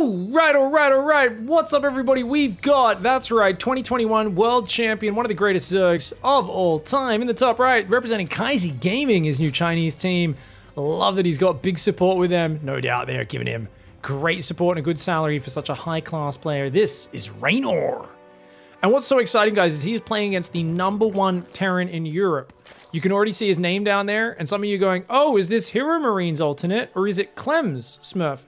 All right. What's up, everybody? We've got, that's right, 2021 World Champion, one of the greatest Zergs of all time. In the top right, representing Kaizi Gaming, his new Chinese team. Love that he's got big support with them. No doubt they're giving him great support and a good salary for such a high-class player. This is Reynor. And what's so exciting, guys, is he's playing against the #1 Terran in Europe. You can already see his name down there, and some of you going, oh, is this Hero Marine's alternate, or is it Clem's Smurf?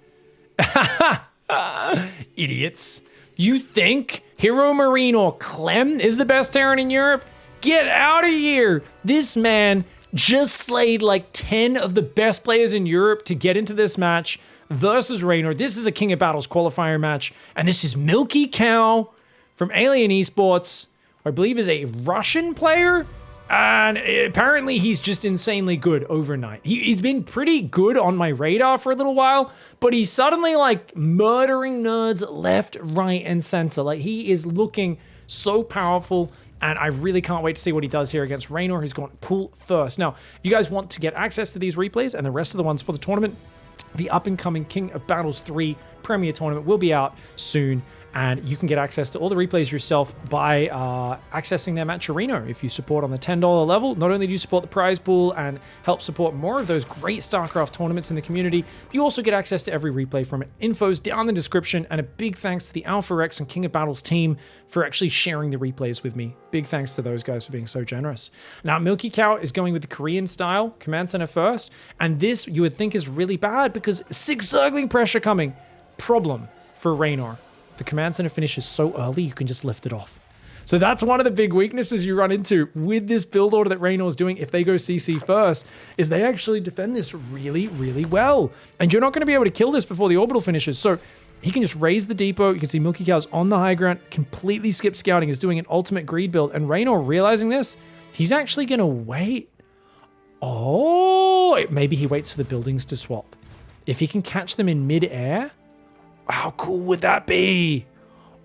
Idiots. You think Hero Marine or Clem is the best Terran in Europe? Get out of here. This man just slayed like 10 of the best players in Europe to get into this match versus Reynor. This is a King of Battles qualifier match, and this is Milkicow from Alien Esports, who I believe is a Russian player. And apparently he's just insanely good overnight. He's been pretty good on my radar for a little while, but he's suddenly like murdering nerds left, right, and center. Like, he is looking so powerful, and I really can't wait to see what he does here against Reynor, who's gone pool first. Now, if you guys want to get access to these replays and the rest of the ones for the tournament, the up-and-coming King of Battles 3 Premier Tournament will be out soon, and you can get access to all the replays yourself by accessing them at Reynor. If you support on the $10 level, not only do you support the prize pool and help support more of those great StarCraft tournaments in the community, but you also get access to every replay from it. Info's down in the description, and a big thanks to the Alpha X and King of Battles team for actually sharing the replays with me. Big thanks to those guys for being so generous. Now, Milkicow is going with the Korean style, Command Center first, and this you would think is really bad because 6 Zergling pressure coming. Problem for Reynor. The Command Center finishes so early, you can just lift it off. So that's one of the big weaknesses you run into with this build order that Reynor is doing if they go CC first, is they actually defend this really, really well. And you're not going to be able to kill this before the orbital finishes. So he can just raise the depot. You can see Milkicow's on the high ground, completely skip scouting, is doing an ultimate greed build. And Reynor, realizing this, he's actually going to wait. Oh, maybe he waits for the buildings to swap. If he can catch them in mid-air, how cool would that be?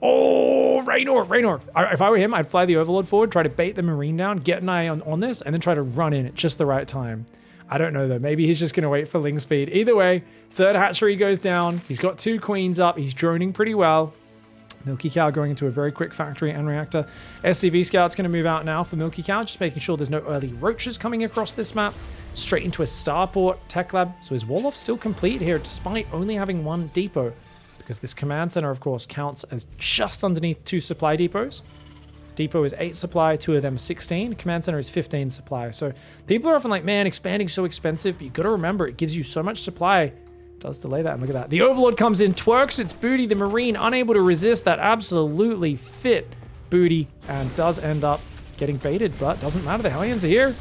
Oh, Reynor. If I were him, I'd fly the Overlord forward, try to bait the Marine down, get an eye on this, and then try to run in at just the right time. I don't know, though. Maybe he's just going to wait for Ling speed. Either way, third hatchery goes down. He's got 2 queens up. He's droning pretty well. Milkicow going into a very quick factory and reactor. SCV Scout's going to move out now for Milkicow, just making sure there's no early roaches coming across this map. Straight into a starport tech lab. So his wall-off's still complete here, despite only having 1 depot. Because this command center, of course, counts as just underneath 2 supply depots. Depot is 8 supply, 2 of them 16. Command center is 15 supply. So people are often like, man, expanding's so expensive. But you got to remember, it gives you so much supply. It does delay that. And look at that. The Overlord comes in, twerks its booty. The Marine, unable to resist that absolutely fit booty, and does end up getting baited. But doesn't matter. The Hellions are here.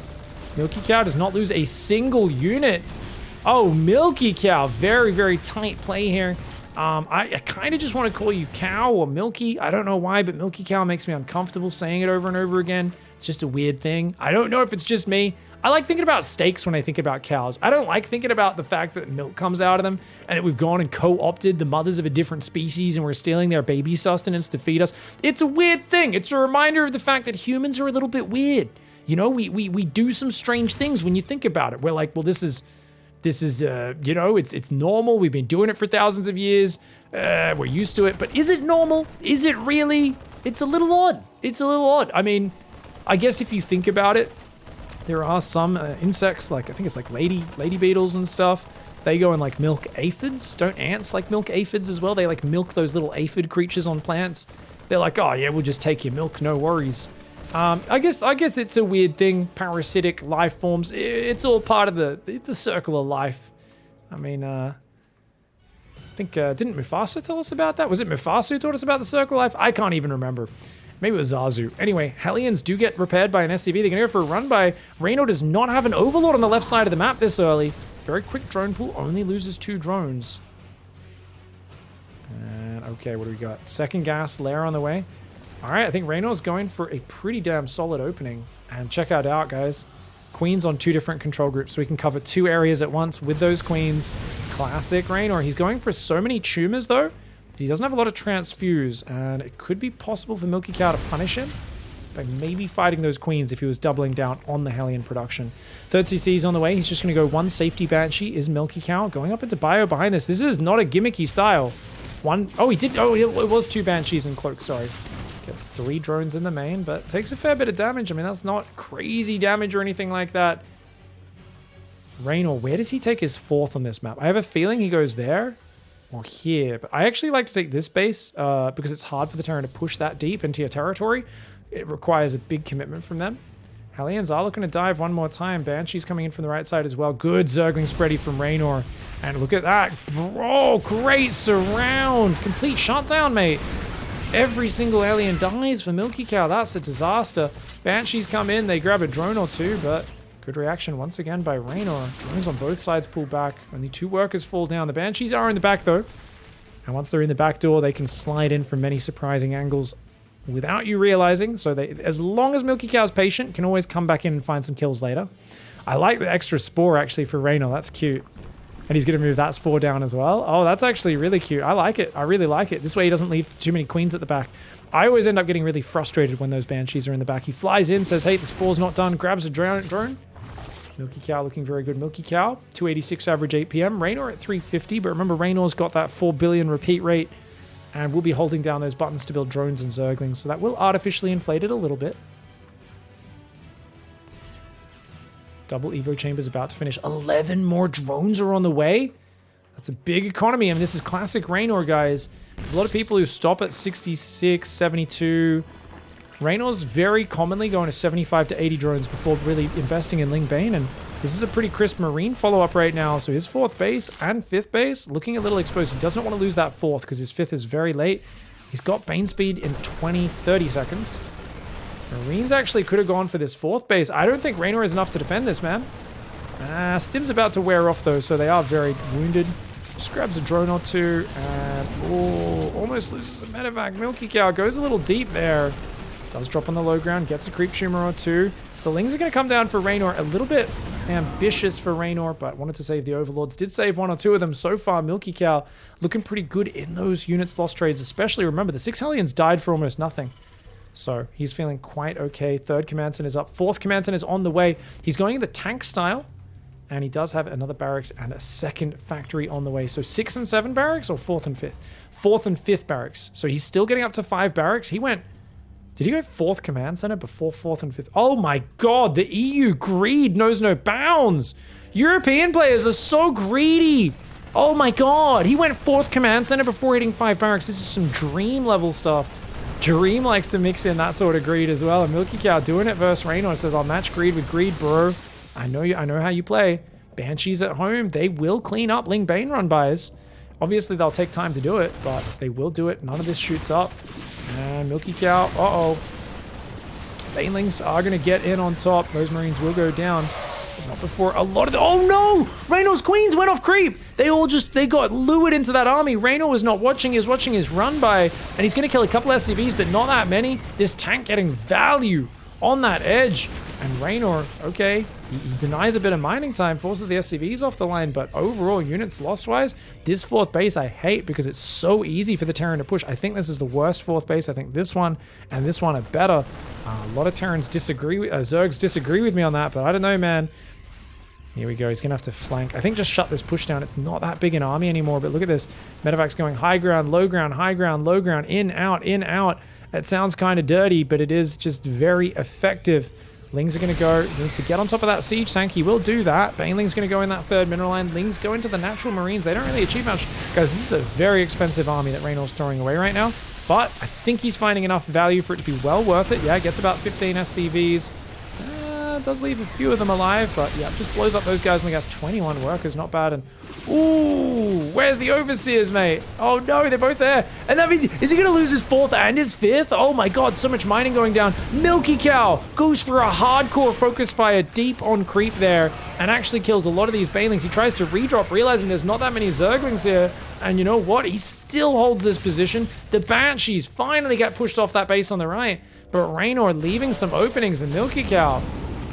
Milkicow does not lose a single unit. Oh, Milkicow. Very, very tight play here. I kind of just want to call you Cow or Milky. I don't know why, but Milkicow makes me uncomfortable saying it over and over again. It's just a weird thing. I don't know if it's just me. I like thinking about steaks when I think about cows. I don't like thinking about the fact that milk comes out of them and that we've gone and co-opted the mothers of a different species and we're stealing their baby sustenance to feed us. It's a weird thing. It's a reminder of the fact that humans are a little bit weird. You know, we do some strange things when you think about it. We're like, well, this is you know, it's normal. We've been doing it for thousands of years. We're used to it. But is it normal? Is it really? It's a little odd. It's a little odd. I mean, I guess if you think about it, there are some insects, like I think it's like lady beetles and stuff. They go and like milk aphids. Don't ants like milk aphids as well? They like milk those little aphid creatures on plants. They're like, oh yeah, we'll just take your milk, no worries. I guess it's a weird thing. Parasitic life forms. It's all part of the circle of life. I mean, I think, didn't Mufasa tell us about that? Was it Mufasa who taught us about the circle of life? I can't even remember. Maybe it was Zazu. Anyway, Hellions do get repaired by an SCV. They're going to go for a run by. Reynor does not have an Overlord on the left side of the map this early. Very quick drone pool. Only loses 2 drones. And okay, what do we got? Second gas layer on the way. All right, I think Reynor's going for a pretty damn solid opening. And check it out, guys. Queens on 2 different control groups, so we can cover 2 areas at once with those queens. Classic Reynor. He's going for so many tumors, though. He doesn't have a lot of transfuse, and it could be possible for Milkicow to punish him by maybe fighting those queens if he was doubling down on the Hellion production. Third CC's on the way. He's just going to go 1 safety Banshee is Milkicow. Going up into bio behind this. This is not a gimmicky style. One, oh, he did, oh, it was 2 Banshees and Cloak, sorry. Gets 3 drones in the main, but takes a fair bit of damage. I mean, that's not crazy damage or anything like that. Reynor, where does he take his 4th on this map? I have a feeling he goes there or here, but I actually like to take this base because it's hard for the Terran to push that deep into your territory. It requires a big commitment from them. Hellions are looking to dive one more time. Banshee's coming in from the right side as well. Good Zergling spready from Reynor. And look at that. Oh, great surround. Complete shutdown, mate. Every single alien dies for Milkicow. That's a disaster. Banshees come in. They grab a drone or 2, but good reaction once again by Reynor. Drones on both sides pull back. Only 2 workers fall down. The Banshees are in the back, though. And once they're in the back door, they can slide in from many surprising angles without you realizing. So they, as long as Milkicow's patient, can always come back in and find some kills later. I like the extra spore actually for Reynor. That's cute. And he's going to move that spore down as well. Oh, that's actually really cute. I like it. I really like it. This way he doesn't leave too many queens at the back. I always end up getting really frustrated when those Banshees are in the back. He flies in, says, hey, the spore's not done, grabs a drone. Milkicow looking very good. Milkicow, 286 average 8 PM. Reynor at 350, but remember Reynor's got that 4 billion repeat rate. And we'll be holding down those buttons to build drones and Zerglings, so that will artificially inflate it a little bit. Double Evo Chamber's about to finish. 11 more drones are on the way. That's a big economy. I mean, this is classic Reynor, guys. There's a lot of people who stop at 66, 72. Reynor's very commonly going to 75 to 80 drones before really investing in Ling Bane, and this is a pretty crisp Marine follow-up right now. So his 4th base and 5th base looking a little exposed. He does not want to lose that 4th because his 5th is very late. He's got Bane speed in 20, 30 seconds. Marines actually could have gone for this 4th base. I don't think Reynor is enough to defend this, man. Stim's about to wear off though, so they are very wounded. Just grabs a drone or 2 and almost loses a medevac. Milkicow goes a little deep there. Does drop on the low ground, gets a creep tumor or 2. The Lings are going to come down for Reynor. A little bit ambitious for Reynor, but wanted to save the Overlords. Did save 1 or 2 of them so far. Milkicow looking pretty good in those units lost trades, especially remember the 6 Hellions died for almost nothing. So he's feeling quite okay. 3rd Command Center is up. 4th Command Center is on the way. He's going in the tank style, and he does have another barracks and a 2nd factory on the way. So 6 and 7 barracks or 4th and 5th? 4th and 5th barracks. So he's still getting up to 5 barracks. He went... Did he go 4th Command Center before 4th and 5th? Oh my god, the EU greed knows no bounds. European players are so greedy. Oh my god, he went 4th Command Center before hitting 5 barracks. This is some Dream level stuff. Dream likes to mix in that sort of greed as well. And Milkicow doing it versus Reynor says, I'll match greed with greed, bro. I know how you play. Banshees at home, they will clean up Ling Bane run buys. Obviously, they'll take time to do it, but they will do it. None of this shoots up. And Milkicow, uh-oh. Banelings are going to get in on top. Those Marines will go down. Not before a lot of the... Oh no! Reynor's queens went off creep! They got lured into that army. Reynor was not watching. He was watching his run by. And he's going to kill a couple SCVs, but not that many. This tank getting value on that edge. And Reynor, okay, he denies a bit of mining time, forces the SCVs off the line, but overall, units lost-wise, this 4th base I hate because it's so easy for the Terran to push. I think this is the worst 4th base. I think this one and this one are better. A lot of Terrans disagree with... Zergs disagree with me on that, but I don't know, man. Here we go. He's going to have to flank. I think just shut this push down. It's not that big an army anymore, but look at this. Medevac's going high ground, low ground, high ground, low ground, in, out, in, out. It sounds kind of dirty, but it is just very effective. Lings are going to go. He needs to get on top of that siege tank. He will do that. Baneling's going to go in that 3rd mineral line. Lings go into the natural marines. They don't really achieve much. Guys, this is a very expensive army that Reynor's throwing away right now. But I think he's finding enough value for it to be well worth it. Yeah, gets about 15 SCVs. Does leave a few of them alive, but yeah, just blows up those guys. Only has 21 workers. Not bad. And ooh, where's the overseers, mate? Oh no, they're both there. And that means, is he going to lose his 4th and his 5th? Oh my god, so much mining going down. Milkicow goes for a hardcore focus fire deep on creep there and actually kills a lot of these Banelings. He tries to redrop, realizing there's not that many Zerglings here. And you know what? He still holds this position. The Banshees finally get pushed off that base on the right, but Reynor leaving some openings in Milkicow.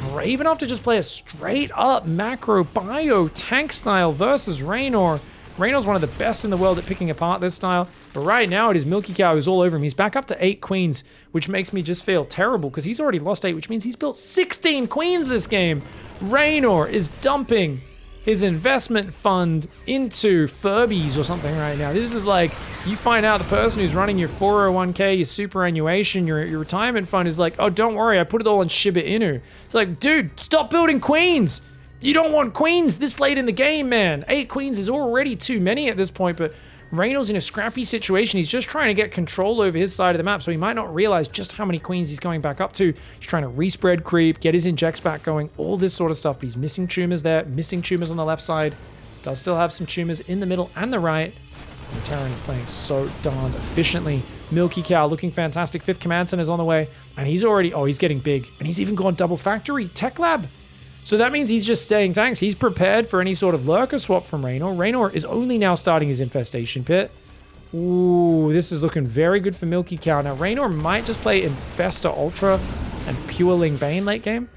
Brave enough to just play a straight up macro bio tank style versus Reynor. Reynor's one of the best in the world at picking apart this style, but right now it is Milkicow who's all over him. He's back up to 8 queens, which makes me just feel terrible because he's already lost 8, which means he's built 16 queens this game. Reynor is dumping his investment fund into Furbies or something right now. This is like, you find out the person who's running your 401k, your superannuation, your retirement fund is like, oh, don't worry, I put it all in Shiba Inu. It's like, dude, stop building queens. You don't want queens this late in the game, man. 8 queens is already too many at this point, but Reynor's in a scrappy situation. He's just trying to get control over his side of the map, so he might not realize just how many queens he's going back up to. He's trying to respread creep, get his injects back going, all this sort of stuff. But he's missing tumors there, missing tumors on the left side. Does still have some tumors in the middle and the right. And Terran is playing so darn efficiently. Milkicow looking fantastic. 5th Command Center's on the way. And he's already, oh, he's getting big. And he's even gone double factory, tech lab. So that means he's just staying tanks. He's prepared for any sort of lurker swap from Reynor. Reynor is only now starting his infestation pit. Ooh, this is looking very good for Milkicow. Now, Reynor might just play Infestor Ultra and Pure Ling Bane late game.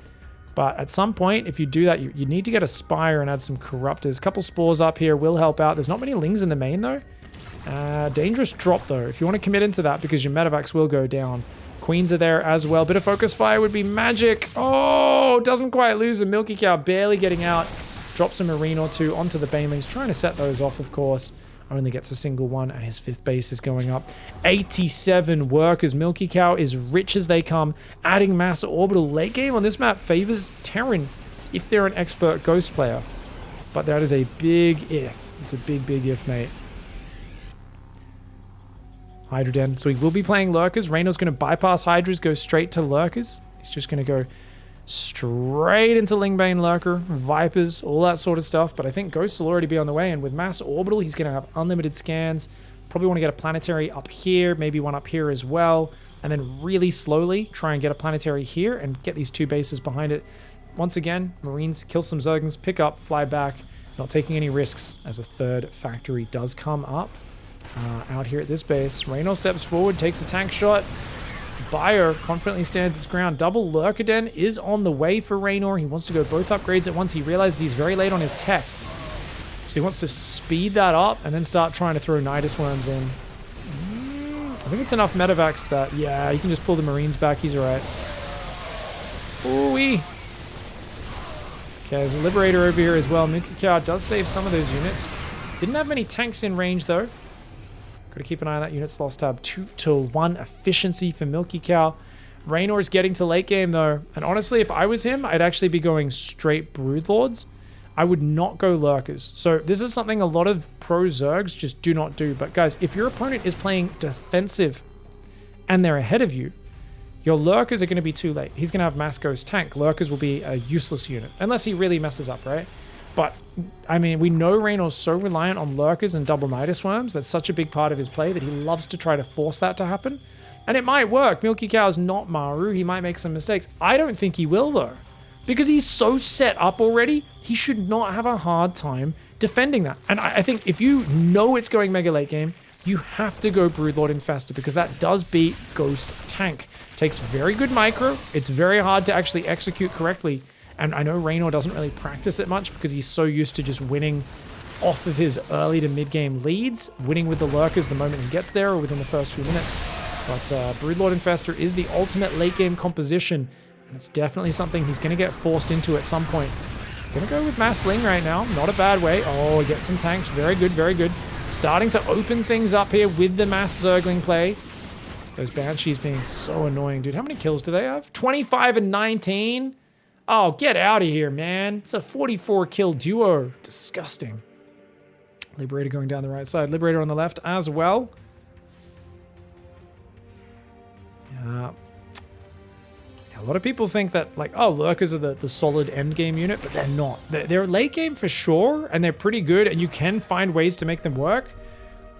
But at some point, if you do that, you need to get a Spire and add some Corruptors. A couple Spores up here will help out. There's not many Lings in the main, though. Dangerous drop, though, if you want to commit into that, because your medevacs will go down. Queens are there as well. Bit of focus fire would be magic. Oh, doesn't quite lose a Milkicow, barely getting out. Drops a Marine or two onto the Banelings, trying to set those off, of course. Only gets a single one, and his 5th base is going up. 87 workers. Milkicow is rich as they come. Adding mass orbital late game on this map favors Terran if they're an expert ghost player. But that is a big if. It's a big, big if, mate. Hydroden. So he will be playing Lurkers. Reynor's going to bypass Hydras, go straight to Lurkers. He's just going to go straight into Lingbane Lurker, Vipers, all that sort of stuff. But I think Ghosts will already be on the way. And with Mass Orbital, he's going to have unlimited scans. Probably want to get a Planetary up here, maybe one up here as well. And then really slowly try and get a Planetary here and get these 2 bases behind it. Once again, Marines kill some Zerglings, pick up, fly back. Not taking any risks as a 3rd factory does come up. Out here at this base. Reynor steps forward, takes a tank shot. Bayer confidently stands his ground. Double Lurkaden is on the way for Reynor. He wants to go both upgrades at once. He realizes he's very late on his tech. So he wants to speed that up and then start trying to throw Nidus Worms in. I think it's enough medevacs that, yeah, you can just pull the Marines back. He's alright. Ooh-wee. Okay, there's a Liberator over here as well. Milkicow does save some of those units. Didn't have many tanks in range, though. Got to keep an eye on that units lost tab. 2-1 efficiency for Milkicow. Reynor is getting to late game, though. And honestly, if I was him, I'd actually be going straight Broodlords. I would not go Lurkers. So this is something a lot of pro Zergs just do not do. But guys, if your opponent is playing defensive and they're ahead of you, your Lurkers are going to be too late. He's going to have Mass Ghost tank. Lurkers will be a useless unit. Unless he really messes up, right? But, I mean, we know Reynor's so reliant on Lurkers and double Nidus Worms. That's such a big part of his play that he loves to try to force that to happen. And it might work. Milkicow's not Maru. He might make some mistakes. I don't think he will, though. Because he's so set up already, he should not have a hard time defending that. And I think if you know it's going mega late game, you have to go Broodlord Infestor, because that does beat Ghost Tank. Takes very good micro. It's very hard to actually execute correctly. And I know Reynor doesn't really practice it much because he's so used to just winning off of his early to mid-game leads, winning with the Lurkers the moment he gets there or within the first few minutes. But Broodlord Infestor is the ultimate late-game composition, and it's definitely something he's going to get forced into at some point. Going to go with Mass Ling right now. Not a bad way. Oh, he gets some tanks. Very good, very good. Starting to open things up here with the Mass Zergling play. Those Banshees being so annoying, dude. How many kills do they have? 25 and 19? Oh, get out of here, man. It's a 44 kill duo. Disgusting. Liberator going down the right side. Liberator on the left as well. Yeah. A lot of people think that, like, oh, Lurkers are the solid end game unit, but they're not. They're late game for sure, and they're pretty good, and you can find ways to make them work.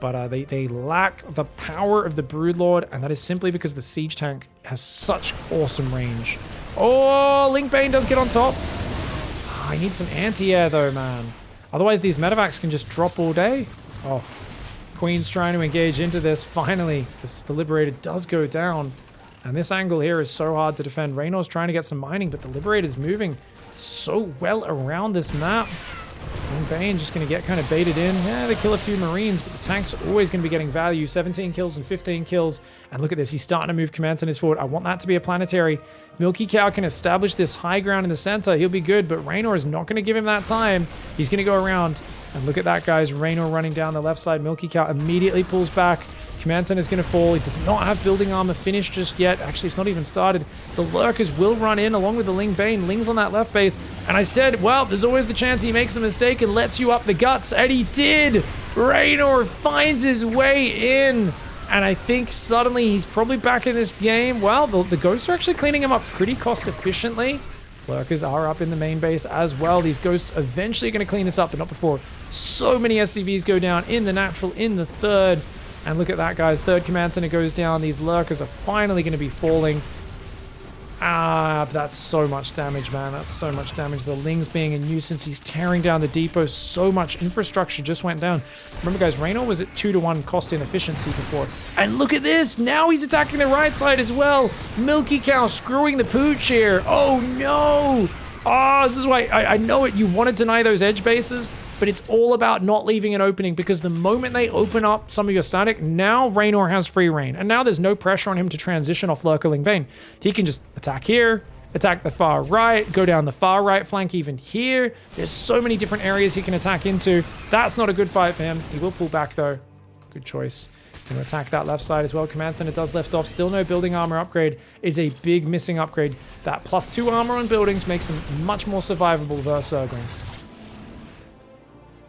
But they lack the power of the Broodlord, and that is simply because the Siege Tank has such awesome range. Oh, Linkbane does get on top. Oh, I need some anti-air though, man. Otherwise, these medevacs can just drop all day. Oh, Queen's trying to engage into this. Finally, the Liberator does go down. And this angle here is so hard to defend. Reynor's trying to get some mining, but the Liberator's moving so well around this map. and Bane just going to get kind of baited in. Yeah, they kill a few Marines, but the tanks are always going to be getting value. 17 kills and 15 kills. And look at this. He's starting to move command centers forward. I want that to be a planetary. Milkicow can establish this high ground in the center. He'll be good, but Reynor is not going to give him that time. He's going to go around. And look at that, guys. Reynor running down the left side. Milkicow immediately pulls back. Command center is going to fall. He does not have building armor finished just yet. Actually, it's not even started. The lurkers will run in along with the Ling Bane. Ling's on that left base. And I said, well, there's always the chance he makes a mistake and lets you up the guts. And he did. Reynor finds his way in. And I think suddenly he's probably back in this game. Well, the ghosts are actually cleaning him up pretty cost efficiently. Lurkers are up in the main base as well. These ghosts eventually going to clean this up, but not before so many SCVs go down in the natural, in the third. And look at that, guys. Third command center goes down. These lurkers are finally going to be falling. Ah, that's so much damage, man. That's so much damage. The Ling's being a nuisance. He's tearing down the depot. So much infrastructure just went down. Remember, guys, Reynor was at 2-to-1 cost inefficiency before. And look at this. Now he's attacking the right side as well. Milkicow screwing the pooch here. Oh, no. Oh, this is why I know it. You want to deny those edge bases, but it's all about not leaving an opening, because the moment they open up some of your static, now Reynor has free reign. And now there's no pressure on him to transition off Lurker Ling Bane. He can just attack here, attack the far right, go down the far right flank even here. There's so many different areas he can attack into. That's not a good fight for him. He will pull back though. Good choice. Going to attack that left side as well. Command center does left off. Still no building armor upgrade. Is a big missing upgrade. That +2 armor on buildings makes them much more survivable versus Zerglings.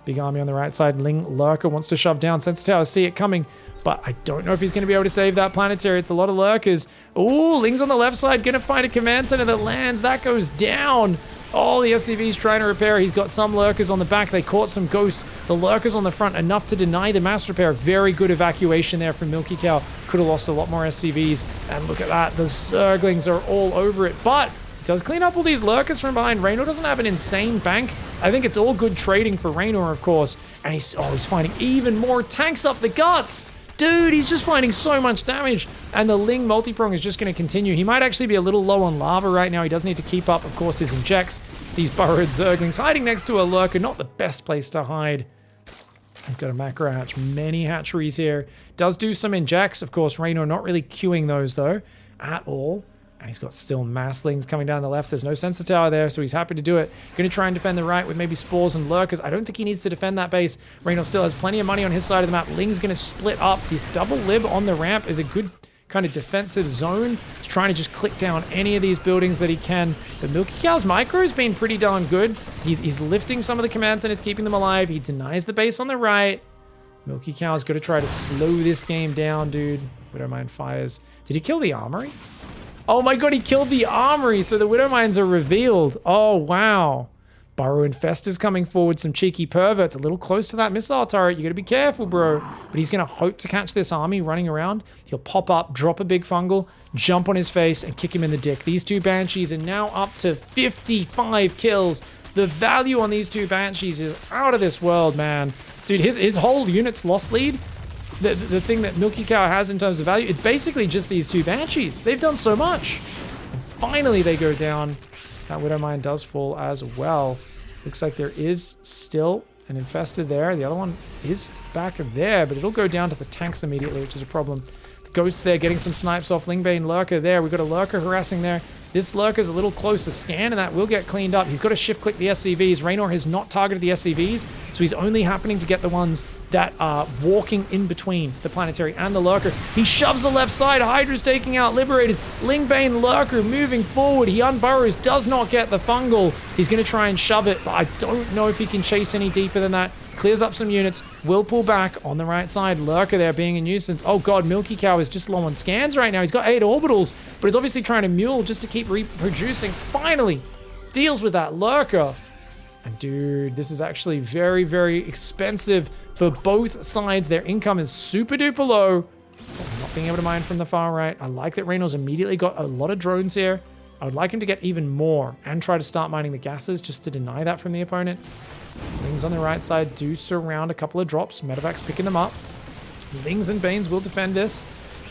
Big army on the right side. Ling Lurker wants to shove down. Sensor Tower, see it coming, but I don't know if he's going to be able to save that planetary. It's a lot of Lurkers. Oh, Ling's on the left side. Going to find a command center that lands. That goes down. Oh, the SCV's trying to repair. He's got some Lurkers on the back. They caught some ghosts. The Lurkers on the front, enough to deny the mass repair. Very good evacuation there from Milkicow. Could have lost a lot more SCVs. And look at that. The Zerglings are all over it. But it does clean up all these Lurkers from behind. Reynor doesn't have an insane bank. I think it's all good trading for Reynor, of course. And he's finding even more tanks up the guts. Dude, he's just finding so much damage. And the Ling multi-prong is just going to continue. He might actually be a little low on lava right now. He does need to keep up, of course, his injects. These burrowed Zerglings hiding next to a Lurker. Not the best place to hide. We've got a macro hatch. Many hatcheries here. Does do some injects. Of course, Reynor not really queuing those, though, at all. And he's got still masslings coming down the left. There's no sensor tower there, so he's happy to do it. Going to try and defend the right with maybe spores and lurkers. I don't think he needs to defend that base. Reynor still has plenty of money on his side of the map. Ling's going to split up. This double lib on the ramp is a good kind of defensive zone. He's trying to just click down any of these buildings that he can. But Milkicow's micro has been pretty darn good. He's lifting some of the command centers, keeping them alive. He denies the base on the right. Milkicow's got to try to slow this game down, dude. Widowmine fires. Did he kill the armory? Oh my god, he killed the armory, so the Widowmines are revealed. Oh, wow. Burrow Infestor's coming forward, some cheeky perverts, a little close to that missile turret. You gotta be careful, bro. But he's gonna hope to catch this army running around. He'll pop up, drop a big fungal, jump on his face, and kick him in the dick. These two Banshees are now up to 55 kills. The value on these two Banshees is out of this world, man. Dude, his whole unit's loss lead, the thing that Milkicow has in terms of value, it's basically just these two Banshees. They've done so much. And finally they go down. That Widowmine does fall as well. Looks like there is still an infested there. The other one is back there, but it'll go down to the tanks immediately, which is a problem. The Ghosts there getting some snipes off. Lingbane Lurker there. We've got a Lurker harassing there. This Lurker's a little close to scan, and that will get cleaned up. He's got to shift-click the SCVs. Reynor has not targeted the SCVs, so he's only happening to get the ones that are walking in between the Planetary and the Lurker. He shoves the left side. Hydra's taking out Liberators. Lingbane Lurker moving forward. He unburrows, does not get the fungal. He's going to try and shove it, but I don't know if he can chase any deeper than that. Clears up some units, will pull back on the right side. Lurker there being a nuisance. Oh god, Milkicow is just low on scans right now. He's got 8 orbitals, but he's obviously trying to mule just to keep reproducing. Finally, deals with that Lurker. And dude, this is actually very, very expensive for both sides. Their income is super duper low. Not being able to mine from the far right. I like that Reynor's immediately got a lot of drones here. I would like him to get even more and try to start mining the gases just to deny that from the opponent. Lings on the right side do surround a couple of drops. Medevac's picking them up. Lings and Banes will defend this.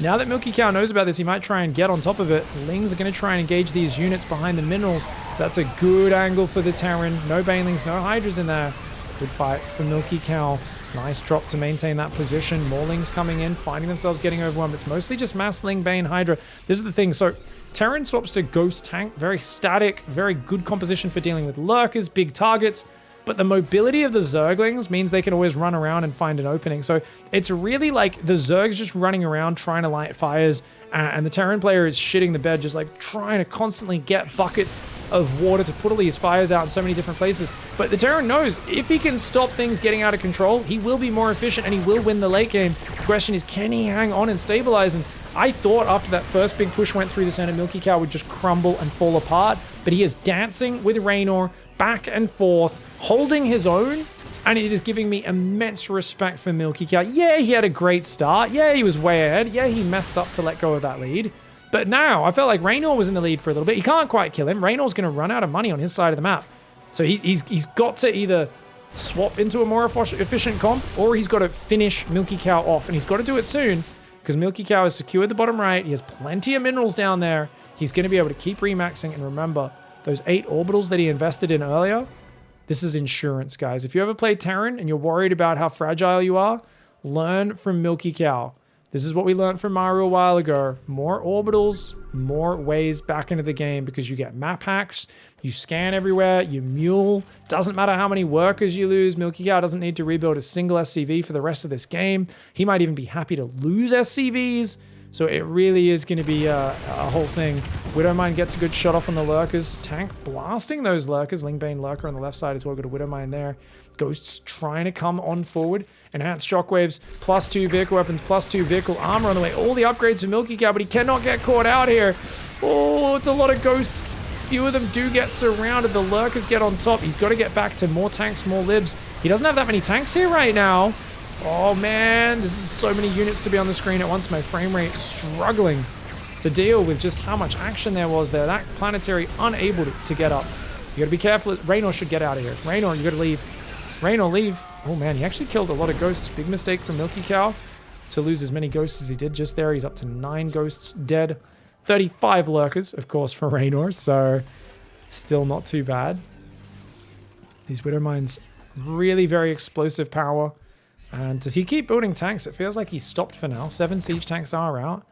Now that Milkicow knows about this, he might try and get on top of it. Lings are going to try and engage these units behind the minerals. That's a good angle for the Terran. No Banelings, no Hydras in there. Good fight for Milkicow. Nice drop to maintain that position. Maulings coming in, finding themselves getting overwhelmed. It's mostly just Mass Ling, Bane, Hydra. This is the thing. So Terran swaps to Ghost Tank. Very static, very good composition for dealing with lurkers, big targets. But the mobility of the Zerglings means they can always run around and find an opening. So it's really like the Zerg's just running around trying to light fires, and the Terran player is shitting the bed, just like trying to constantly get buckets of water to put all these fires out in so many different places. But the Terran knows if he can stop things getting out of control, he will be more efficient and he will win the late game. The question is, can he hang on and stabilize? And I thought after that first big push went through the center, Milkicow would just crumble and fall apart. But he is dancing with Reynor back and forth, holding his own, and it is giving me immense respect for Milkicow. Yeah, he had a great start. Yeah, he was way ahead. Yeah, he messed up to let go of that lead. But now, I felt like Reynor was in the lead for a little bit. He can't quite kill him. Reynor's going to run out of money on his side of the map. So he's got to either swap into a more efficient comp, or he's got to finish Milkicow off. And he's got to do it soon, because Milkicow has secured the bottom right. He has plenty of minerals down there. He's going to be able to keep remaxing. And remember, those 8 orbitals that he invested in earlier, this is insurance, guys. If you ever play Terran and you're worried about how fragile you are, learn from Milkicow. This is what we learned from Mario a while ago. More orbitals, more ways back into the game, because you get map hacks, you scan everywhere, you mule. Doesn't matter how many workers you lose. Milkicow doesn't need to rebuild a single SCV for the rest of this game. He might even be happy to lose SCVs. So it really is going to be a whole thing. Widowmine gets a good shot off on the lurkers. Tank blasting those lurkers. Lingbane lurker on the left side as well. Got a Widowmine there. Ghosts trying to come on forward. Enhanced shockwaves, +2 vehicle weapons, +2 vehicle armor on the way. All the upgrades for Milkicow, but he cannot get caught out here. Oh, it's a lot of ghosts. Few of them do get surrounded. The lurkers get on top. He's got to get back to more tanks, more libs. He doesn't have that many tanks here right now. Oh man, this is so many units to be on the screen at once. My frame rate struggling to deal with just how much action there was there. That planetary unable to get up. You gotta be careful. Reynor should get out of here. Reynor, you gotta leave. Reynor, leave. Oh man, he actually killed a lot of ghosts. Big mistake from Milkicow to lose as many ghosts as he did just there. He's up to 9 ghosts dead. 35 lurkers, of course, for Reynor, so still not too bad. These Widowmines, really very explosive power. And does he keep building tanks? It feels like he's stopped for now. 7 siege tanks are out.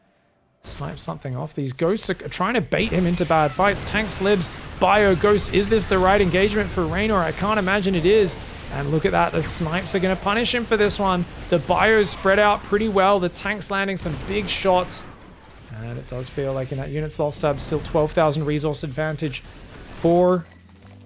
Snipe something off. These ghosts are trying to bait him into bad fights. Tank slibs, bio ghosts. Is this the right engagement for Reynor? I can't imagine it is. And look at that. The snipes are going to punish him for this one. The bios spread out pretty well. The tanks landing some big shots. And it does feel like in that unit's lost tab, still 12,000 resource advantage for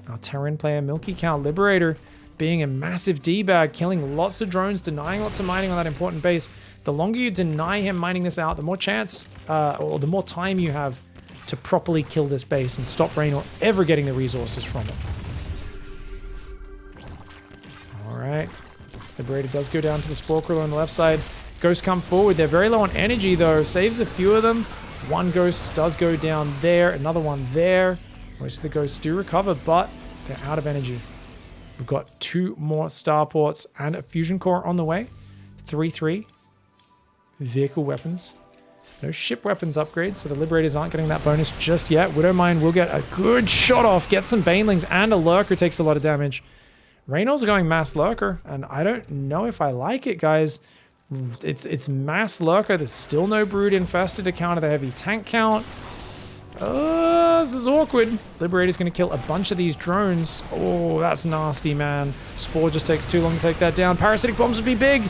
our Terran player, Milkicow Liberator, being a massive D-bag, killing lots of drones, denying lots of mining on that important base. The longer you deny him mining this out, the more chance, or the more time you have to properly kill this base and stop Reynor ever getting the resources from it. Alright. Liberator does go down to the Spore Crawler on the left side. Ghosts come forward. They're very low on energy, though. Saves a few of them. One ghost does go down there. Another one there. Most of the ghosts do recover, but they're out of energy. We've got 2 more starports and a fusion core on the way. 3-3. Vehicle weapons. No ship weapons upgrades, so the Liberators aren't getting that bonus just yet. Widowmine will get a good shot off, get some Banelings, and a Lurker takes a lot of damage. Reynor's going Mass Lurker, and I don't know if I like it, guys. It's Mass Lurker. There's still no Brood Infested to counter the heavy tank count. This is awkward. Liberator's going to kill a bunch of these drones. Oh, that's nasty, man. Spore just takes too long to take that down. Parasitic Bombs would be big.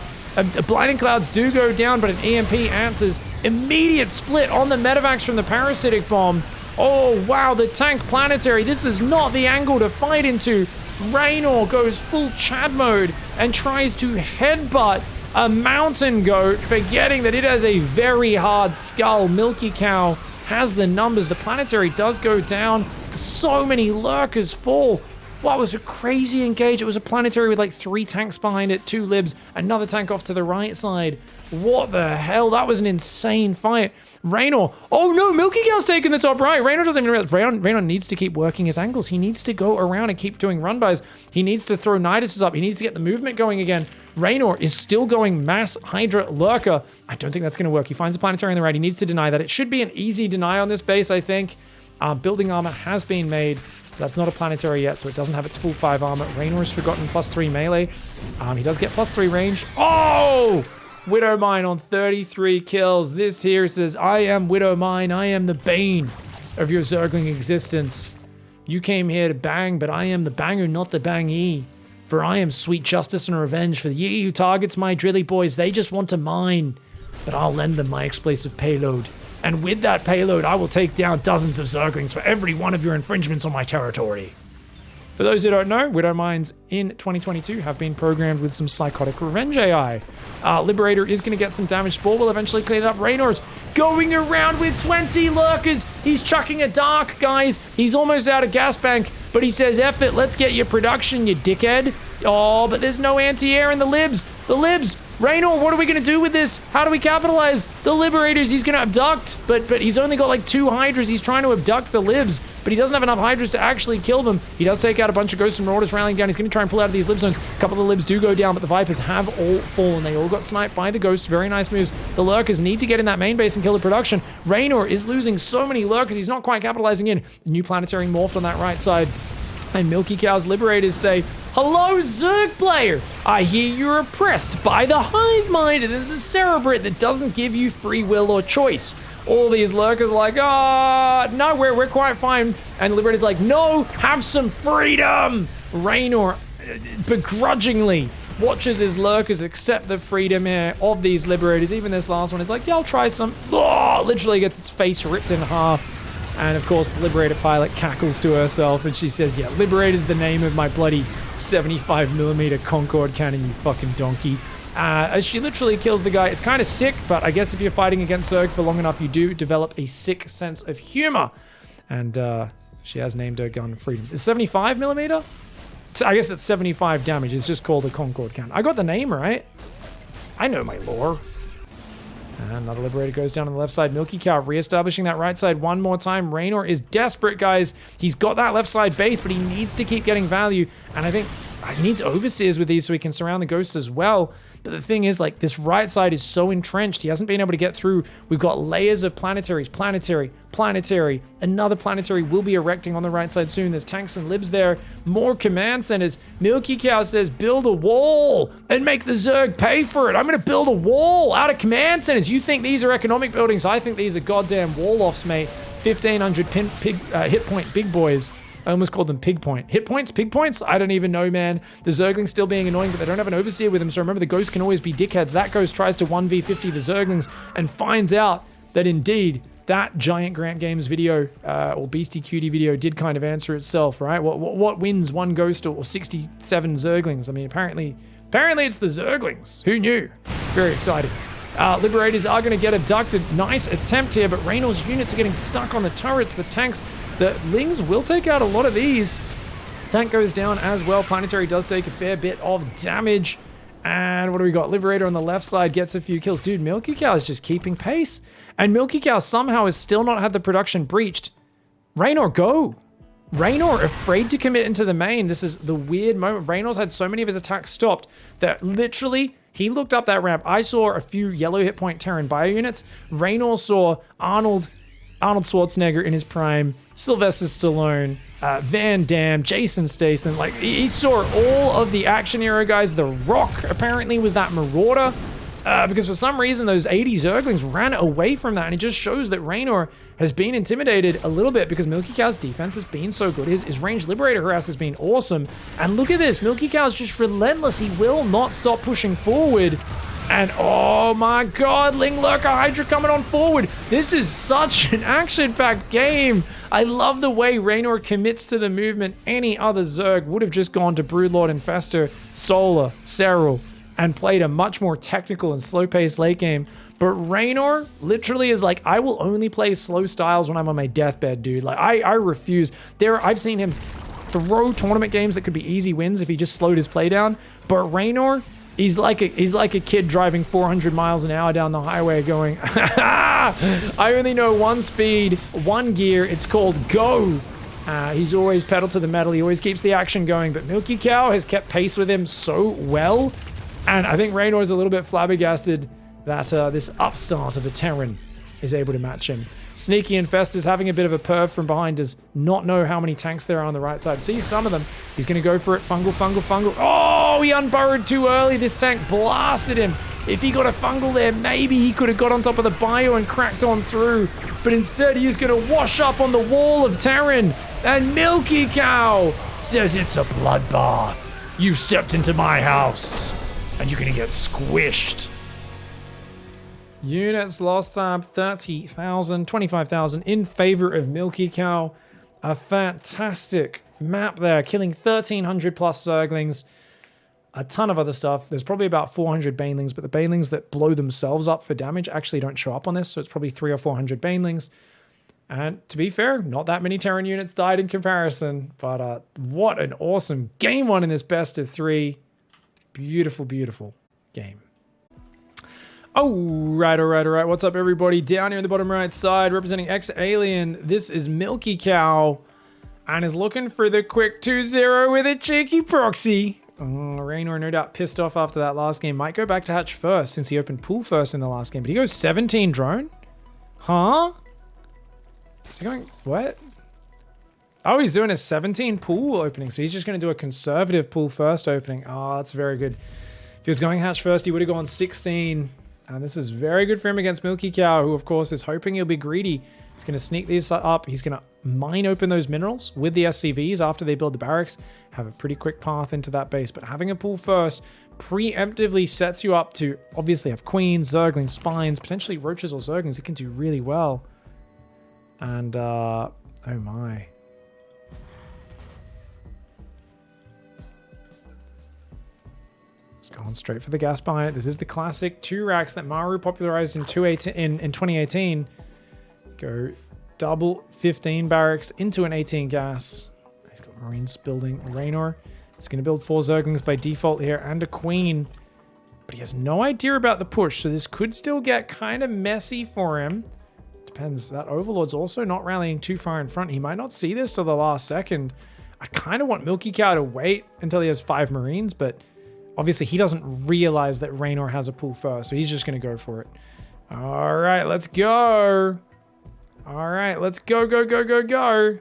Blinding Clouds do go down, but an EMP answers. Immediate split on the Medivacs from the Parasitic Bomb. Oh, wow, the tank planetary. This is not the angle to fight into. Reynor goes full Chad mode and tries to headbutt a mountain goat, forgetting that it has a very hard skull. Milkicow has the numbers. The planetary does go down. So many lurkers fall. What was a crazy engage? It was a planetary with like 3 tanks behind it, 2 libs, another tank off to the right side. What the hell? That was an insane fight. Reynor. Oh no, Milkicow's taking the top right. Reynor doesn't even realize. Reynor needs to keep working his angles. He needs to go around and keep doing run bys. He needs to throw Niduses up. He needs to get the movement going again. Reynor is still going Mass Hydra Lurker. I don't think that's going to work. He finds a planetary on the right. He needs to deny that. It should be an easy deny on this base, I think. Building armor has been made. That's not a planetary yet, so it doesn't have its full 5 armor. Reynor has forgotten +3 melee. He does get +3 range. Oh! Widowmine on 33 kills. This here says, I am Widowmine. I am the bane of your Zergling existence. You came here to bang, but I am the banger, not the bangee. For I am sweet justice and revenge for ye who targets my drilly boys. They just want to mine, but I'll lend them my explosive payload. And with that payload, I will take down dozens of Zerglings for every one of your infringements on my territory. For those who don't know, Widowmines in 2022 have been programmed with some psychotic revenge AI. Liberator is going to get some damage. Spore will eventually clean it up. Reynor's going around with 20 lurkers. He's chucking a dark, guys. He's almost out of gas bank, but he says, F it, let's get your production, you dickhead. Oh, but there's no anti-air in the libs. The libs. Reynor, what are we going to do with this? How do we capitalize? The Liberators, he's going to abduct, but he's only got like 2 Hydras. He's trying to abduct the libs, but he doesn't have enough Hydras to actually kill them. He does take out a bunch of Ghosts and Marauders rallying down. He's going to try and pull out of these lib zones. A couple of the libs do go down, but the Vipers have all fallen. They all got sniped by the Ghosts. Very nice moves. The Lurkers need to get in that main base and kill the production. Reynor is losing so many Lurkers. He's not quite capitalizing in. New planetary morphed on that right side. And Milkicow's Liberators say, hello, Zerg player. I hear you're oppressed by the hive mind, and there's a Cerebrate that doesn't give you free will or choice. All these lurkers are like, no, we're quite fine. And Liberator's like, no, have some freedom. Reynor begrudgingly watches his lurkers accept the freedom of these Liberators. Even this last one is like, yeah, I'll try some. Literally gets its face ripped in half. And of course, the Liberator pilot cackles to herself and she says, yeah, Liberator's the name of my bloody 75mm Concorde cannon, you fucking donkey. As she literally kills the guy. It's kind of sick, but I guess if you're fighting against Zerg for long enough, you do develop a sick sense of humor. And she has named her gun Freedom. It's 75mm? I guess it's 75 damage. It's just called a Concorde cannon. I got the name right. I know my lore. And another Liberator goes down on the left side. Milkicow reestablishing that right side one more time. Reynor is desperate, guys. He's got that left side base, but he needs to keep getting value. And I think he needs Overseers with these so he can surround the Ghosts as well. But the thing is, like, this right side is so entrenched. He hasn't been able to get through. We've got layers of planetaries. Planetary. Another planetary will be erecting on the right side soon. There's tanks and libs there. More command centers. Milkicow says, build a wall and make the Zerg pay for it. I'm going to build a wall out of command centers. You think these are economic buildings? I think these are goddamn wall-offs, mate. 1,500 hit point big boys. I almost called them pig point. Hit points? Pig points? I don't even know, man. The Zerglings still being annoying, but they don't have an Overseer with them, so remember the Ghost can always be dickheads. That Ghost tries to 1v50 the Zerglings and finds out that indeed that Giant Grant Games video, or Beastie Cutie video, did kind of answer itself, right? What wins one Ghost or 67 Zerglings? I mean, apparently it's the Zerglings. Who knew? Very exciting. Liberators are going to get abducted. Nice attempt here, but Reynor's units are getting stuck on the turrets. The tanks, the Lings will take out a lot of these. Tank goes down as well. Planetary does take a fair bit of damage. And what do we got? Liberator on the left side gets a few kills. Dude, Milkicow is just keeping pace. And Milkicow somehow has still not had the production breached. Reynor, go. Reynor afraid to commit into the main. This is the weird moment. Reynor's had so many of his attacks stopped that literally he looked up that ramp. I saw a few yellow hit point Terran bio units. Reynor saw Arnold Schwarzenegger in his prime, Sylvester Stallone, Van Damme, Jason Statham. Like, he saw all of the action hero guys. The Rock apparently was that Marauder. Because for some reason, those 80 Zerglings ran away from that, and it just shows that Reynor has been intimidated a little bit because Milkicow's defense has been so good. His ranged Liberator harass has been awesome. And look at this, Milkicow's just relentless. He will not stop pushing forward. And oh my god, Ling Lurker Hydra coming on forward. This is such an action-packed game. I love the way Reynor commits to the movement. Any other Zerg would have just gone to Broodlord Infestor, Solar, Serral, and played a much more technical and slow-paced late game. But Reynor literally is like, I will only play slow styles when I'm on my deathbed, dude. Like, I refuse. I've seen him throw tournament games that could be easy wins if he just slowed his play down. But Reynor, he's like a kid driving 400 miles an hour down the highway going, I only know one speed, one gear. It's called go. He's always pedal to the metal. He always keeps the action going. But Milkicow has kept pace with him so well. And I think Reynor is a little bit flabbergasted that this upstart of a Terran is able to match him. Sneaky Infestor's having a bit of a perv from behind, does not know how many tanks there are on the right side. See some of them. He's going to go for it. Fungal, fungal, fungal. Oh, he unburrowed too early. This tank blasted him. If he got a fungal there, maybe he could have got on top of the bio and cracked on through. But instead, he is going to wash up on the wall of Terran. And Milkicow says it's a bloodbath. You've stepped into my house, and you're going to get squished. Units lost time 30,000, 25,000 in favor of Milkicow. A fantastic map there, killing 1,300 plus Zerglings. A ton of other stuff. There's probably about 400 Banelings, but the Banelings that blow themselves up for damage actually don't show up on this, so it's probably 300 or 400 Banelings. And to be fair, not that many Terran units died in comparison, but what an awesome game one in this best of 3. Beautiful, beautiful game. All right. What's up, everybody? Down here in the bottom right side, representing X-Alien, this is Milkicow, and is looking for the quick 2-0 with a cheeky proxy. Reynor, no doubt pissed off after that last game. Might go back to hatch first since he opened pool first in the last game. But he goes 17 drone? Huh? Is he going, what? Oh, he's doing a 17 pool opening. So he's just going to do a conservative pool first opening. Oh, that's very good. If he was going hatch first, he would have gone 16. And this is very good for him against Milkicow, who, of course, is hoping he'll be greedy. He's going to sneak these up. He's going to mine open those minerals with the SCVs after they build the barracks. Have a pretty quick path into that base. But having a pool first preemptively sets you up to obviously have queens, zerglings, spines, potentially roaches or zerglings. It can do really well. And, oh my. It's going straight for the gas bind. This is the classic 2 racks that Maru popularized in 2018. Go double 15 barracks into an 18 gas. He's got Marines building Reynor. He's going to build 4 Zerglings by default here and a Queen. But he has no idea about the push, so this could still get kind of messy for him. Depends. That Overlord's also not rallying too far in front. He might not see this till the last second. I kind of want Milkicow to wait until he has 5 Marines, but obviously he doesn't realize that Reynor has a pool first, so he's just going to go for it. All right, let's go. All right, let's go, go, go, go, go.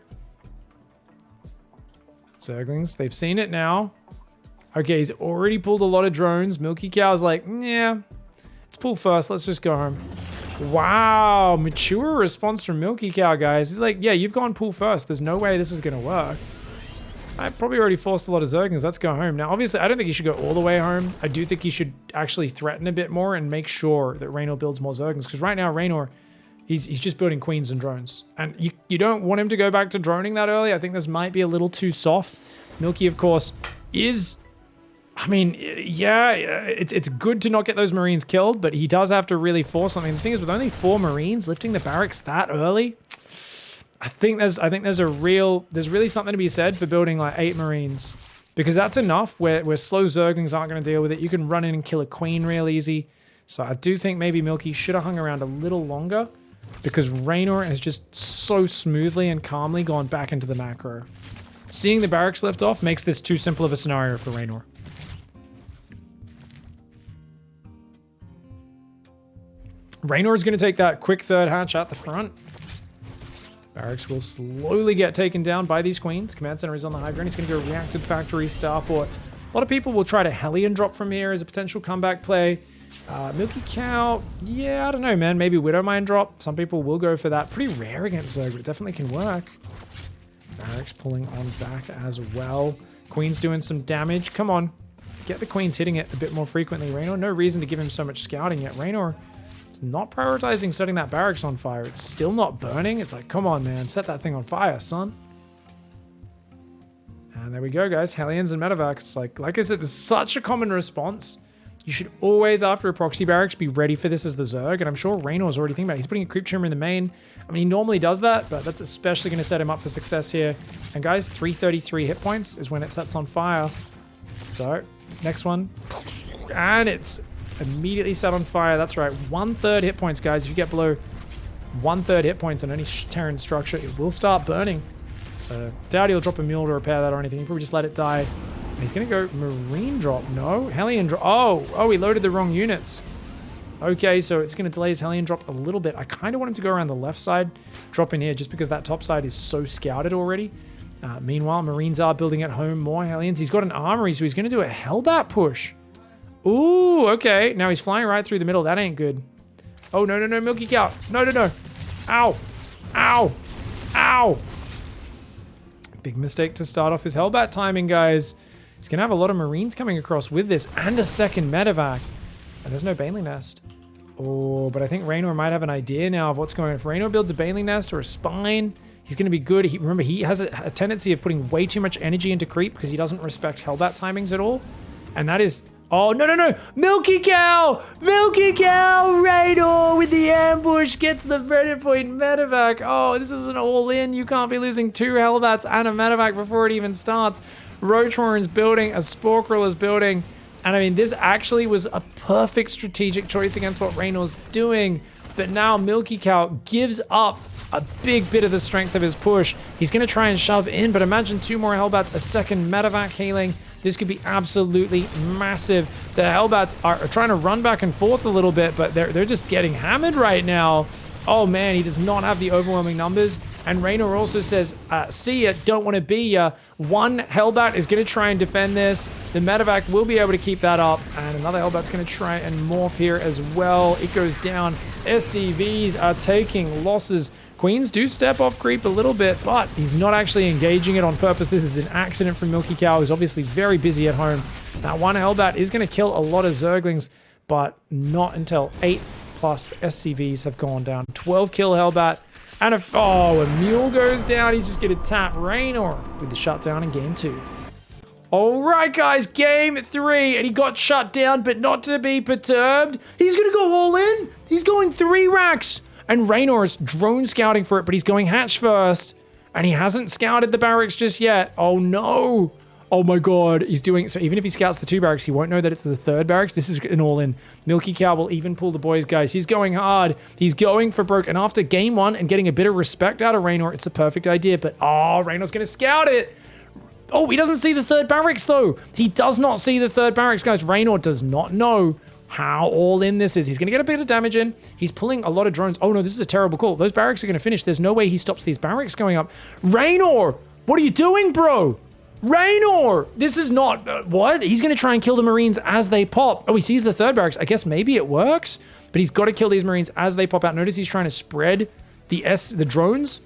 Zerglings, they've seen it now. Okay, he's already pulled a lot of drones. Milkicow's like, yeah, let's pull first. Let's just go home. Wow, mature response from Milkicow, guys. He's like, yeah, you've gone pull first. There's no way this is going to work. I probably already forced a lot of Zerglings. Let's go home. Now, obviously, I don't think he should go all the way home. I do think he should actually threaten a bit more and make sure that Reynor builds more Zerglings. Because right now, Reynor, he's just building queens and drones. And you don't want him to go back to droning that early. I think this might be a little too soft. Milky, of course, is... I mean, yeah, it's good to not get those Marines killed, but he does have to really force something. The thing is, with only 4 Marines, lifting the barracks that early, I think there's really something to be said for building like 8 Marines, because that's enough where slow Zerglings aren't going to deal with it. You can run in and kill a Queen real easy. So I do think maybe Milky should have hung around a little longer, because Reynor has just so smoothly and calmly gone back into the macro. Seeing the barracks lift off makes this too simple of a scenario for Reynor. Reynor is going to take that quick 3rd hatch at the front. Barracks will slowly get taken down by these queens. Command center is on the high ground. He's going to go reacted factory, starport. A lot of people will try to Hellion drop from here as a potential comeback play. Milkicow, yeah, I don't know, man. Maybe Widowmine drop. Some people will go for that. Pretty rare against Zerg, but it definitely can work. Barracks pulling on back as well. Queen's doing some damage. Come on. Get the queens hitting it a bit more frequently. Reynor, no reason to give him so much scouting yet. Reynor is not prioritizing setting that barracks on fire. It's still not burning. It's like, come on, man. Set that thing on fire, son. And there we go, guys. Hellions and Medevacs. Like I said, it's such a common response. You should always, after a proxy barracks, be ready for this as the Zerg. And I'm sure Reynor's already thinking about it. He's putting a creep tumor in the main. I mean, he normally does that, but that's especially going to set him up for success here. And guys, 333 hit points is when it sets on fire. So, next one. And it's immediately set on fire. That's right. 1/3 hit points, guys. If you get below 1/3 hit points on any Terran structure, it will start burning. So, doubt he'll drop a mule to repair that or anything. He'll probably just let it die. He's going to go Marine drop. No. Hellion drop. Oh, he loaded the wrong units. Okay, so it's going to delay his Hellion drop a little bit. I kind of want him to go around the left side, drop in here, just because that top side is so scouted already. Meanwhile, Marines are building at home more Hellions. He's got an armory, so he's going to do a Hellbat push. Ooh, okay. Now he's flying right through the middle. That ain't good. Oh, no, no, no, Milkicow. No, no, no. Ow. Ow. Ow. Big mistake to start off his Hellbat timing, guys. He's going to have a lot of Marines coming across with this and a second medevac. And there's no Baneling Nest. Oh, but I think Reynor might have an idea now of what's going on. If Reynor builds a Baneling Nest or a Spine, he's going to be good. Remember, he has a tendency of putting way too much energy into creep because he doesn't respect Hellbat timings at all. And that is... Oh, no, no, no. Milkicow! Milkicow! Reynor with the ambush gets the Predator Point medevac. Oh, this is an all-in. You can't be losing 2 Hellbats and a medevac before it even starts. Roachhorn's building. A Sporkrel is building. And I mean, this actually was a perfect strategic choice against what Reynor's doing. But now Milkicow gives up a big bit of the strength of his push. He's going to try and shove in, but imagine 2 more Hellbats, a second medevac healing. This could be absolutely massive. The Hellbats are trying to run back and forth a little bit, but they're just getting hammered right now. Oh man, he does not have the overwhelming numbers. And Reynor also says, see ya, don't want to be ya. 1 Hellbat is going to try and defend this. The medevac will be able to keep that up. And another Hellbat's going to try and morph here as well. It goes down. SCVs are taking losses. Queens do step off creep a little bit, but he's not actually engaging it on purpose. This is an accident from Milkicow, who's obviously very busy at home. That 1 Hellbat is going to kill a lot of Zerglings, but not until 8+ SCVs have gone down. 12 kill Hellbat. And a mule goes down. He's just going to tap Reynor with the shutdown in game 2. All right, guys, game 3. And he got shut down, but not to be perturbed. He's going to go all in. He's going 3 racks. And Reynor is drone scouting for it, but he's going hatch first. And he hasn't scouted the barracks just yet. Oh, no. Oh my god, he's doing... So even if he scouts the 2 barracks, he won't know that it's the 3rd barracks. This is an all-in. Milkicow will even pull the boys, guys. He's going hard. He's going for broke. And after game 1 and getting a bit of respect out of Reynor, it's a perfect idea. But, Reynor's going to scout it. Oh, he doesn't see the 3rd barracks, though. He does not see the 3rd barracks, guys. Reynor does not know how all-in this is. He's going to get a bit of damage in. He's pulling a lot of drones. Oh, no, this is a terrible call. Those barracks are going to finish. There's no way he stops these barracks going up. Reynor, what are you doing, bro? Reynor! This is not... what? He's going to try and kill the Marines as they pop. Oh, he sees the 3rd barracks. I guess maybe it works, but he's got to kill these Marines as they pop out. Notice he's trying to spread the drones,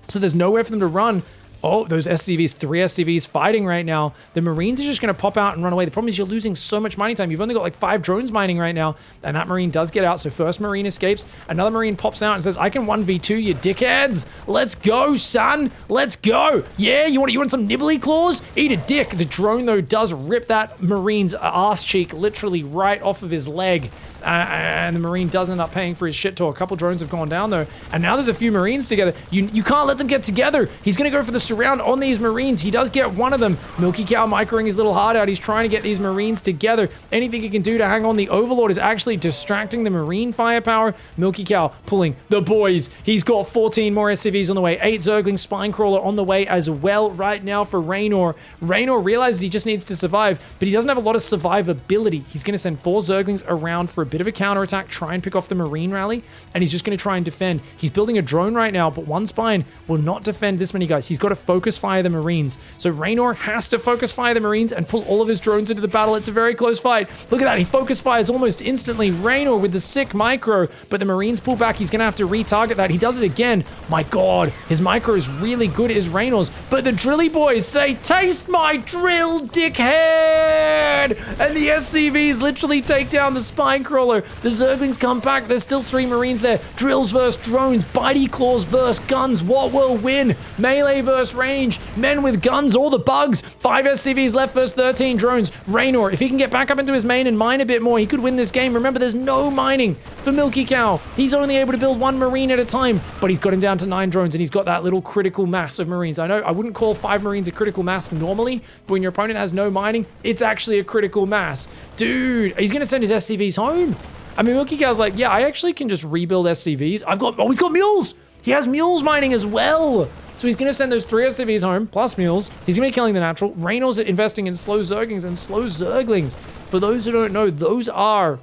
so there's nowhere for them to run. Oh, those SCVs, 3 SCVs fighting right now. The Marines are just going to pop out and run away. The problem is you're losing so much mining time. You've only got like 5 drones mining right now, and that Marine does get out. So first Marine escapes. Another Marine pops out and says, I can 1v2 you dickheads. Let's go, son. Let's go. Yeah, you want some nibbly claws? Eat a dick. The drone, though, does rip that Marine's ass cheek literally right off of his leg. And the Marine does end up paying for his shit tour. A couple drones have gone down, though. And now there's a few Marines together. You can't let them get together. He's going to go for the surround on these Marines. He does get one of them. Milkicow microing his little heart out. He's trying to get these Marines together. Anything he can do to hang on the Overlord is actually distracting the Marine firepower. Milkicow pulling the boys. He's got 14 more SCVs on the way. 8 Zergling Spinecrawler on the way as well right now for Reynor. Reynor realizes he just needs to survive, but he doesn't have a lot of survivability. He's going to send 4 Zerglings around for a bit of a counterattack, try and pick off the Marine rally, and he's just going to try and defend. He's building a drone right now, but 1 Spine will not defend this many guys. He's got to focus fire the Marines. So Reynor has to focus fire the Marines and pull all of his drones into the battle. It's a very close fight. Look at that. He focus fires almost instantly. Reynor with the sick micro, but the Marines pull back. He's going to have to retarget that. He does it again. My god, his micro is really good as Reynor's, but the drilly boys say, taste my drill, dickhead! And the SCVs literally take down the Spinecrawler. The Zerglings come back. There's still 3 Marines there. Drills versus drones. Bitey claws versus guns. What will win? Melee versus range. Men with guns. All the bugs. 5 SCVs left versus 13 drones. Reynor, if he can get back up into his main and mine a bit more, he could win this game. Remember, there's no mining for Milkicow. He's only able to build 1 Marine at a time, but he's got him down to 9 drones, and he's got that little critical mass of Marines. I know I wouldn't call 5 Marines a critical mass normally, but when your opponent has no mining, it's actually a critical mass. Dude, he's going to send his SCVs home. I mean, Milkicow's like, yeah, I actually can just rebuild SCVs. He's got mules. He has mules mining as well. So he's going to send those 3 SCVs home, plus mules. He's going to be killing the natural. Reynor's investing in slow Zerglings and slow Zerglings. For those who don't know, those are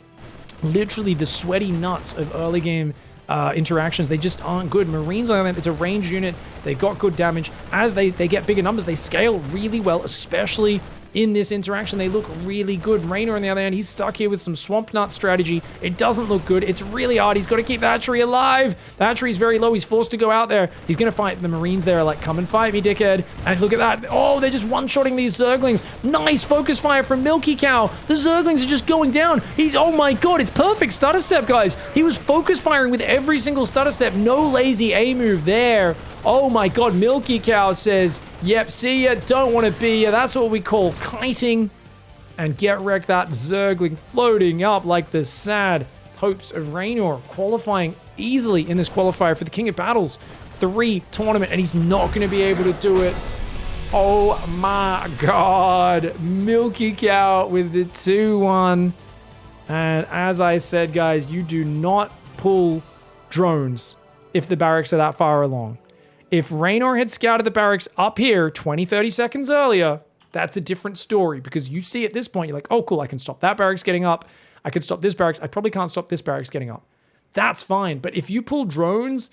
literally the sweaty nuts of early game interactions. They just aren't good. Marines, on the other hand, it's a ranged unit. They got good damage. As they get bigger numbers, they scale really well, especially in this interaction. They look really good. Reynor, on the other hand, he's stuck here with some Swamp Nut strategy. It doesn't look good. It's really hard. He's got to keep the hatchery alive. The hatchery's very low. He's forced to go out there. He's going to fight the Marines there, like, come and fight me, dickhead. And look at that. Oh, they're just one-shotting these Zerglings. Nice focus fire from Milkicow. The Zerglings are just going down. Oh my god, it's perfect stutter step, guys. He was focus firing with every single stutter step. No lazy A move there. Oh my god, Milkicow says, yep, see ya, don't want to be ya. That's what we call kiting. And get wrecked, that Zergling floating up like the sad hopes of Reynor, qualifying easily in this qualifier for the King of Battles 3 tournament, and he's not going to be able to do it. Oh my god, Milkicow with the 2-1. And as I said, guys, you do not pull drones if the barracks are that far along. If Reynor had scouted the barracks up here 20, 30 seconds earlier, that's a different story, because you see at this point, you're like, oh, cool, I can stop that barracks getting up. I can stop this barracks. I probably can't stop this barracks getting up. That's fine. But if you pull drones,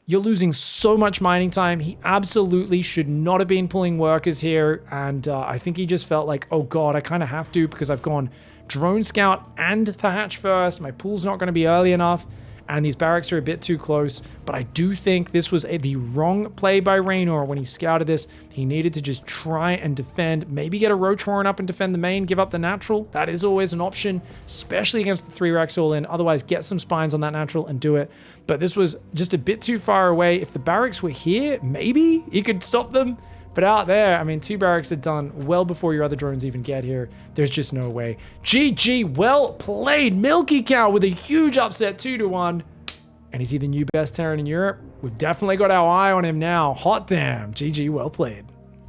you're losing so much mining time. He absolutely should not have been pulling workers here. And I think he just felt like, oh, God, I kind of have to, because I've gone drone scout and the hatch first. My pool's not going to be early enough. And these barracks are a bit too close, but I do think this was the wrong play by Reynor when he scouted this. He needed to just try and defend, maybe get a Roach Warren up and defend the main, give up the natural. That is always an option, especially against the 3 racks all in. Otherwise, get some spines on that natural and do it. But this was just a bit too far away. If the barracks were here, maybe you could stop them. But out there, I mean, 2 barracks are done well before your other drones even get here. There's just no way. GG, well played. Milkicow with a huge upset, 2-1. And is he the new best Terran in Europe? We've definitely got our eye on him now. Hot damn. GG, well played.